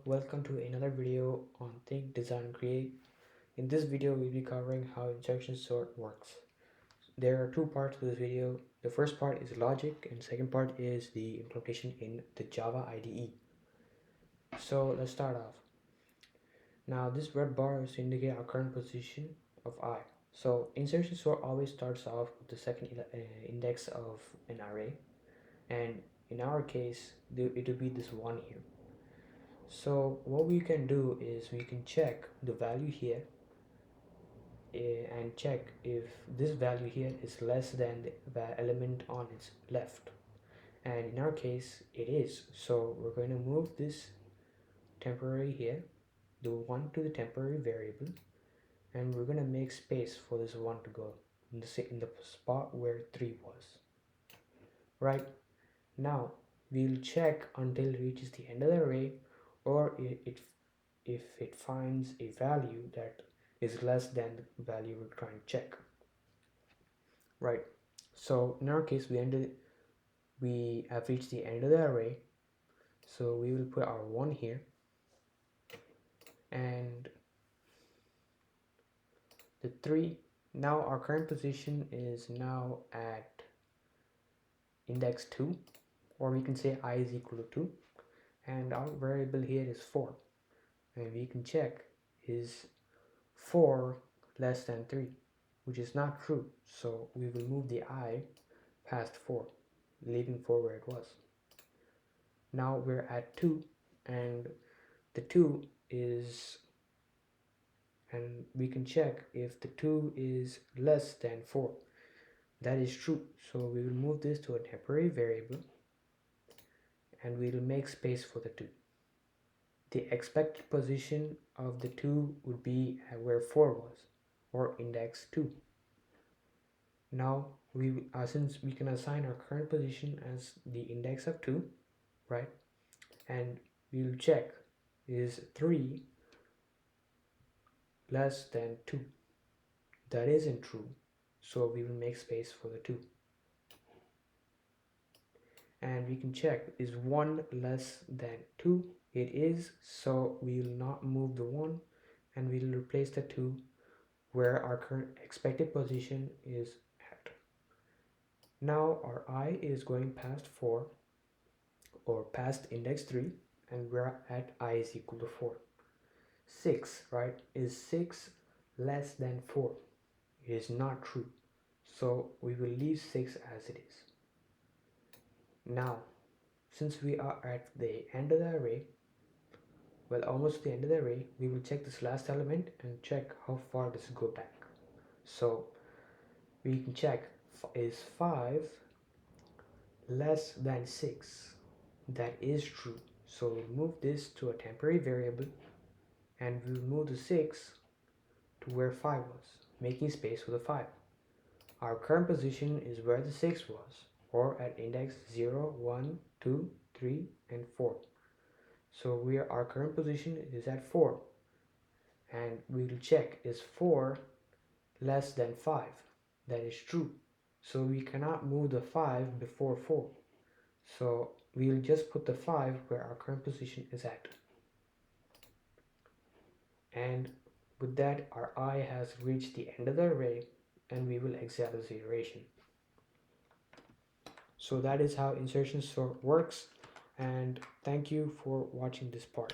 welcome to another video on Think, Design, Create. In this video, we'll be covering how insertion sort works. There are two parts to this video. The first part is logic and second part is the implementation in the Java IDE. So let's start off. Now this red bar is to indicate our current position of I. So insertion sort always starts off with the second index of an array, and in our case it will be this one here. So what we can do is we can check the value here and check if this value here is less than the element on its left, and in our case it is. So we're going to move this temporary here, the 1 to the temporary variable, and we're going to make space for this 1 to go in the spot where 3 was. Right now we'll check until it reaches the end of the array, or if it finds a value that is less than the value we're trying to check. Right, so in our case we have reached the end of the array, so we will put our 1 here, and the 3. Now our current position is now at index 2, or we can say I is equal to 2, and our variable here is 4, and we can check is 4 less than 3, which is not true, so we will move the I past 4, leaving 4 where it was. Now we're at 2, and the 2 is, and we can check if the 2 is less than 4. That is true, so we will move this to a temporary variable and we will make space for the 2. The expected position of the 2 would be where 4 was, or index 2. Now since we can assign our current position as the index of 2, right, and we will check is 3 less than 2. That isn't true, so we will make space for the 2. And we can check is 1 less than 2. It is, so we will not move the 1 and we will replace the 2 where our current expected position is at. Now our I is going past 4, or past index 3, and we're at I is equal to 4. 6, right? Is 6 less than 4? It is not true, so we will leave 6 as it is. Now since we are at the end of the array, well, almost the end of the array, we will check this last element and check how far does it go back. So we can check is 5 less than 6? That is true, so we'll move this to a temporary variable and we'll move the 6 to where 5 was, making space for the 5. Our current position is where the 6 was, or at index 0, 1, 2, 3, and 4. So our current position is at 4, and we will check is 4 less than 5? That is true, so we cannot move the 5 before 4, so we will just put the 5 where our current position is at. And with that, our I has reached the end of the array and we will exit this iteration. So that is how insertion sort works, and thank you for watching this part.